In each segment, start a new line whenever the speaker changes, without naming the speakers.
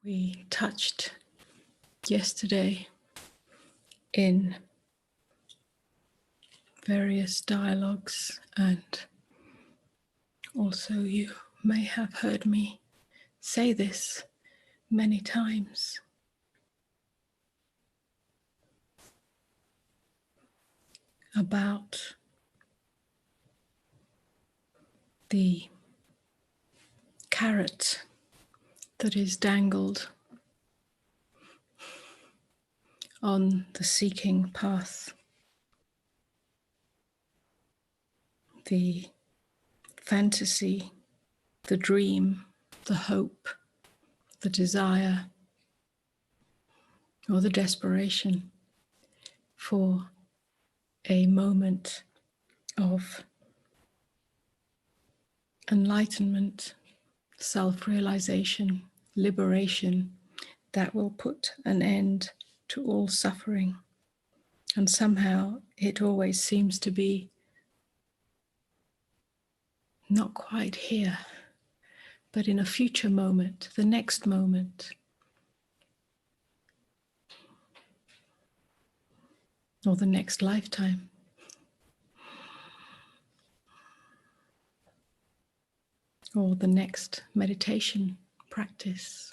We touched yesterday in various dialogues, and also you may have heard me say this many times, about the carrot that is dangled on the seeking path, the fantasy, the dream, the hope, the desire, or the desperation for a moment of enlightenment, self-realization, liberation that will put an end to all suffering. And somehow it always seems to be not quite here, but in a future moment, the next moment, or the next lifetime. Or the next meditation practice.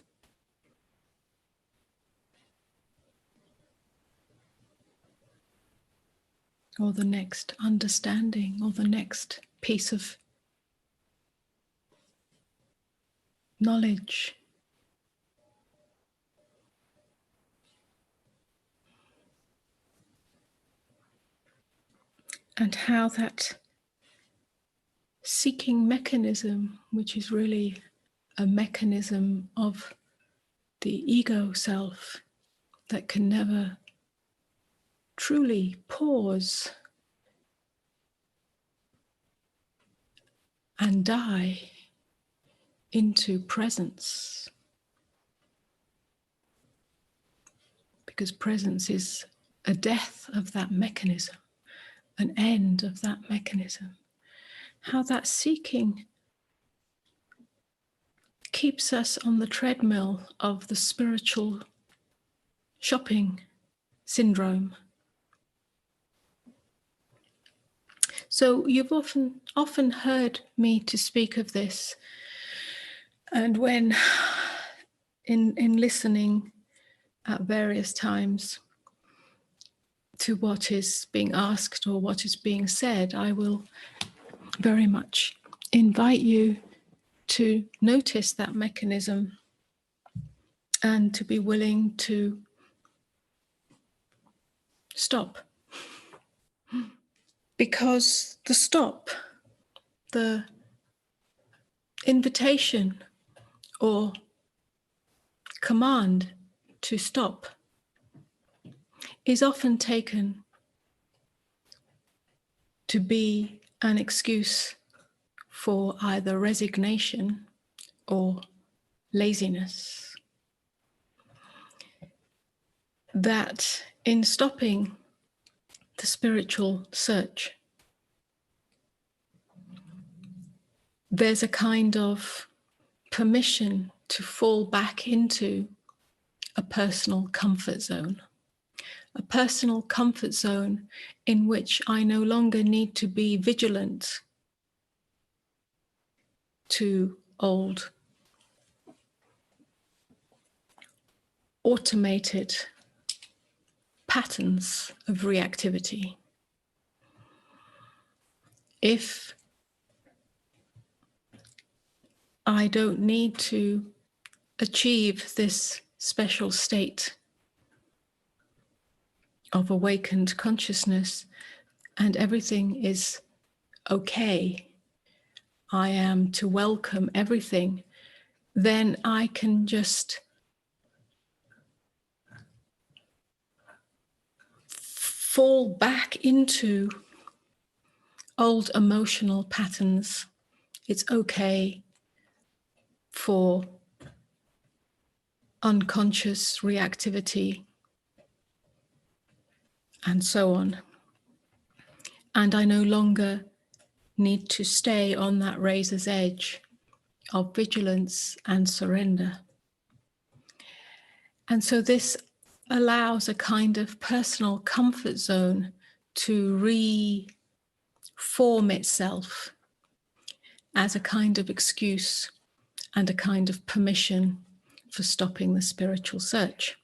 Or the next understanding, or the next piece of knowledge. And how that seeking mechanism, which is really a mechanism of the ego self that can never truly pause and die into presence, because presence is a death of that mechanism, an end of that mechanism. How that seeking keeps us on the treadmill of the spiritual shopping syndrome. So you've often heard me to speak of this, and when in listening at various times to what is being asked or what is being said, I will very much invite you to notice that mechanism and to be willing to stop. Because the stop, the invitation or command to stop, is often taken to be an excuse for either resignation or laziness. That in stopping the spiritual search, there's a kind of permission to fall back into a personal comfort zone. A personal comfort zone in which I no longer need to be vigilant to old, automated patterns of reactivity. If I don't need to achieve this special state of awakened consciousness and everything is okay, I am to welcome everything, then I can just fall back into old emotional patterns. It's okay for unconscious reactivity and so on. And I no longer need to stay on that razor's edge of vigilance and surrender. And so this allows a kind of personal comfort zone to reform itself as a kind of excuse and a kind of permission for stopping the spiritual search.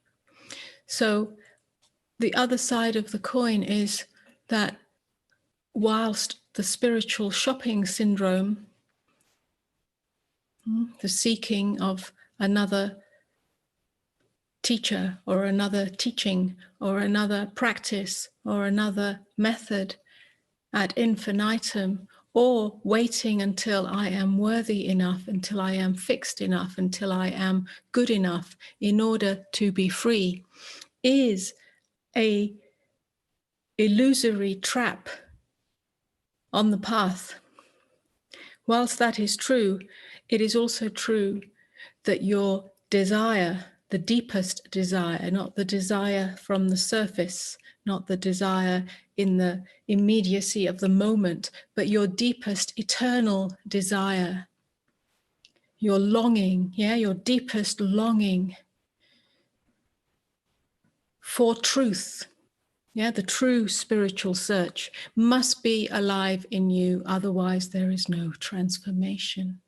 So the other side of the coin is that whilst the spiritual shopping syndrome, the seeking of another teacher or another teaching or another practice or another method ad infinitum, or waiting until I am worthy enough, until I am fixed enough, until I am good enough in order to be free, is a illusory trap on the path. Whilst that is true, it is also true that your desire, the deepest desire, not the desire from the surface, not the desire in the immediacy of the moment, but your deepest eternal desire, your longing, your deepest longing for truth, the true spiritual search must be alive in you, otherwise there is no transformation.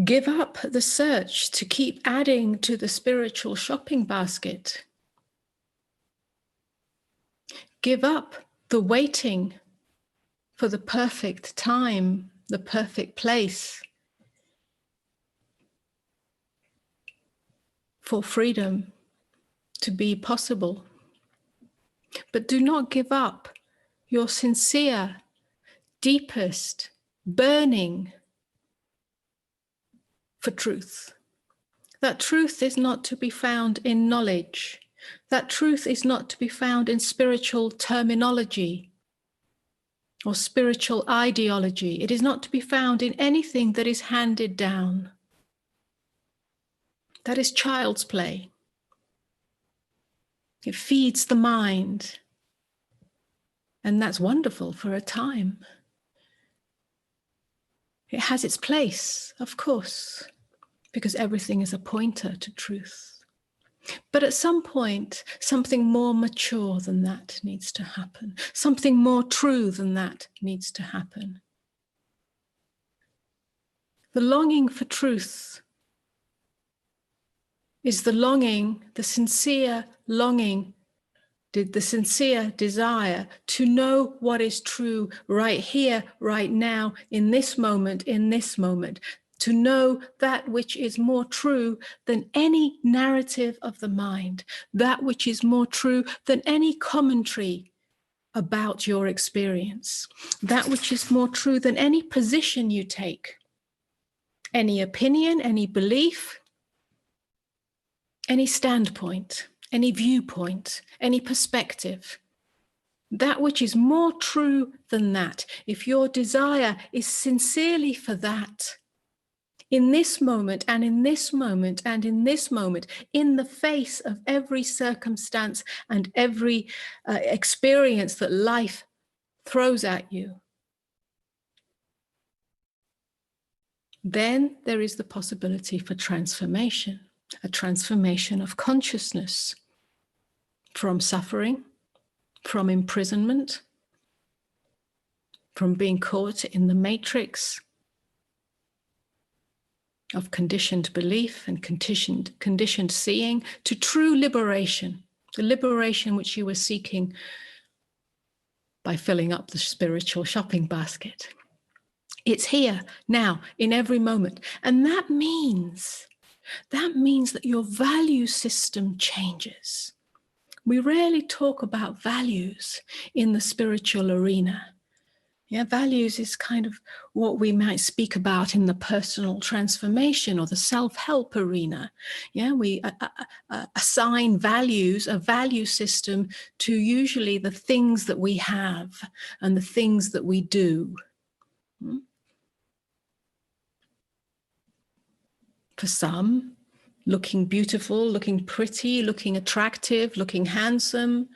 Give up the search to keep adding to the spiritual shopping basket. Give up the waiting for the perfect time, the perfect place for freedom to be possible. But do not give up your sincere, deepest, burning for truth. That truth is not to be found in knowledge. That truth is not to be found in spiritual terminology or spiritual ideology. It is not to be found in anything that is handed down. That is child's play. It feeds the mind. And that's wonderful for a time. It has its place, of course, because everything is a pointer to truth. But at some point, something more mature than that needs to happen. Something more true than that needs to happen. The longing for truth is the longing, the sincere longing, the sincere desire to know what is true right here, right now, in this moment, to know that which is more true than any narrative of the mind, that which is more true than any commentary about your experience, that which is more true than any position you take, any opinion, any belief, any standpoint, any viewpoint, any perspective. That which is more true than that, if your desire is sincerely for that, in this moment and in this moment and in this moment, in the face of every circumstance and every experience that life throws at you, then there is the possibility for transformation, a transformation of consciousness from suffering, from imprisonment, from being caught in the matrix of conditioned belief and conditioned seeing, to true liberation, the liberation which you were seeking by filling up the spiritual shopping basket. It's here, now, in every moment. And that means that your value system changes. We rarely talk about values in the spiritual arena. Values is kind of what we might speak about in the personal transformation or the self-help arena. We assign values, a value system, to usually the things that we have and the things that we do. For some, looking beautiful, looking pretty, looking attractive, looking handsome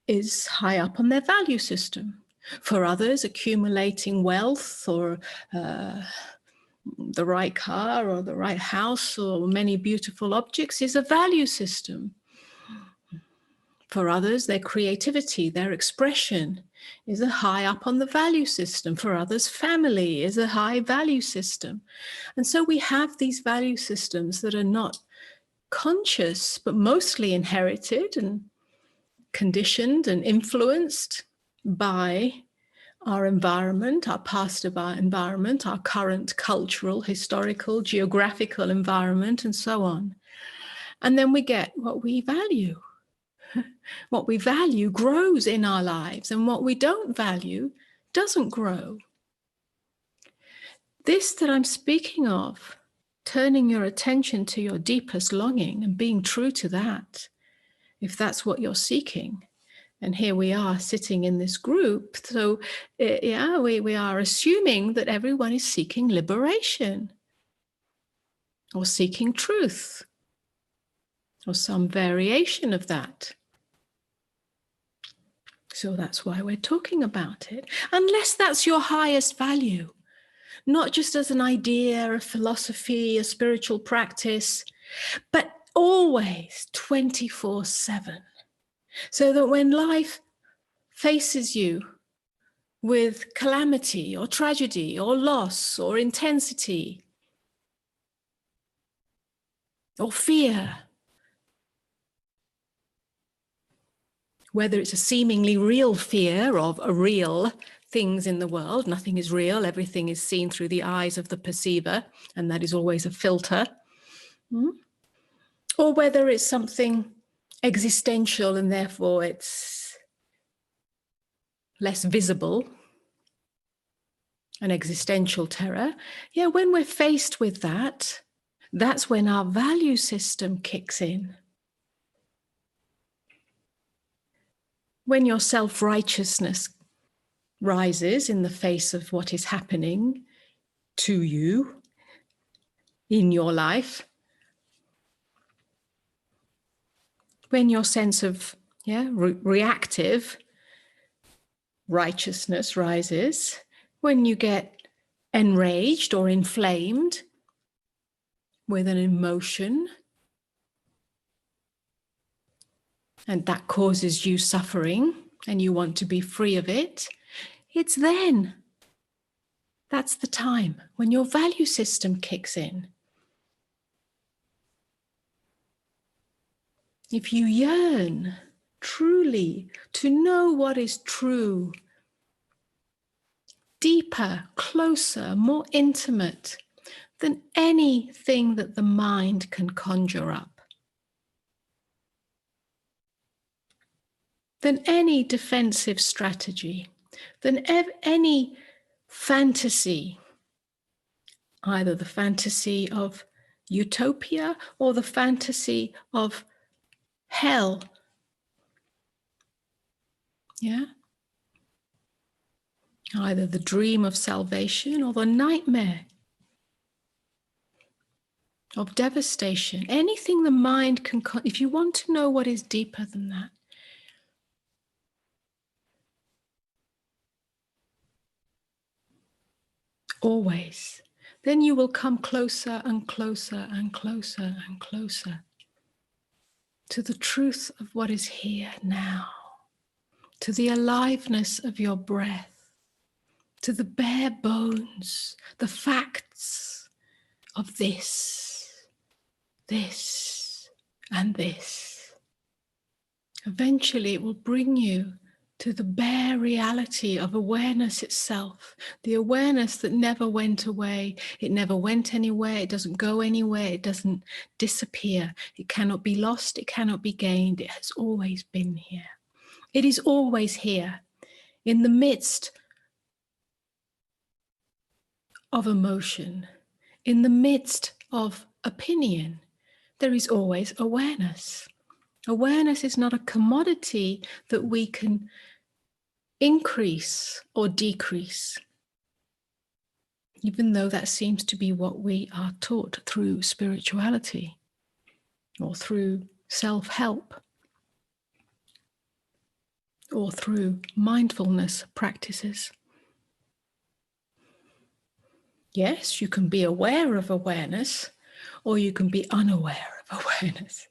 is high up on their value system. For others, accumulating wealth or the right car or the right house or many beautiful objects is a value system. For others, their creativity, their expression is a high up on the value system. For others, family is a high value system. And so we have these value systems that are not conscious, but mostly inherited and conditioned and influenced by our environment, our past environment, our current cultural, historical, geographical environment, and so on. And then we get what we value. What we value grows in our lives, and what we don't value doesn't grow. This that I'm speaking of, turning your attention to your deepest longing and being true to that, if that's what you're seeking. And here we are sitting in this group. So yeah, we are assuming that everyone is seeking liberation or seeking truth or some variation of that. So that's why we're talking about it. Unless that's your highest value, not just as an idea, a philosophy, a spiritual practice, but always 24/7. So that when life faces you with calamity or tragedy or loss or intensity or fear, whether it's a seemingly real fear of a real things in the world, nothing is real, everything is seen through the eyes of the perceiver, and that is always a filter, or whether it's something existential and therefore it's less visible, an existential terror. Yeah, when we're faced with that, that's when our value system kicks in. When your self-righteousness rises in the face of what is happening to you in your life, when your sense of reactive righteousness rises, when you get enraged or inflamed with an emotion, and that causes you suffering and you want to be free of it, it's then. That's the time when your value system kicks in. If you yearn truly to know what is true, deeper, closer, more intimate than anything that the mind can conjure up, than any defensive strategy, than any fantasy, either the fantasy of utopia or the fantasy of hell. Yeah? Either the dream of salvation or the nightmare of devastation. Anything the mind can, if you want to know what is deeper than that, always, then you will come closer and closer and closer and closer to the truth of what is here now, to the aliveness of your breath, to the bare bones, the facts of this, and this. Eventually it will bring you to the bare reality of awareness itself, the awareness that never went away. It never went anywhere. It doesn't go anywhere. It doesn't disappear. It cannot be lost. It cannot be gained. It has always been here. It is always here in the midst of emotion, in the midst of opinion. There is always awareness. Awareness is not a commodity that we can increase or decrease, even though that seems to be what we are taught through spirituality or through self-help or through mindfulness practices. Yes, you can be aware of awareness, or you can be unaware of awareness.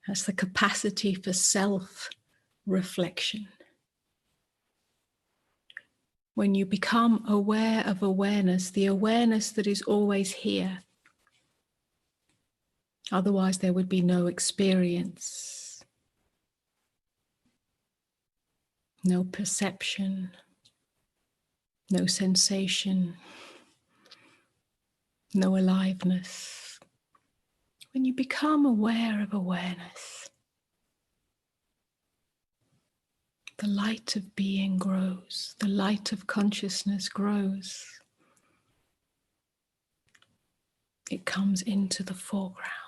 That's the capacity for self-reflection. When you become aware of awareness, the awareness that is always here, otherwise there would be no experience, no perception, no sensation, no aliveness. When you become aware of awareness, the light of being grows, the light of consciousness grows. It comes into the foreground.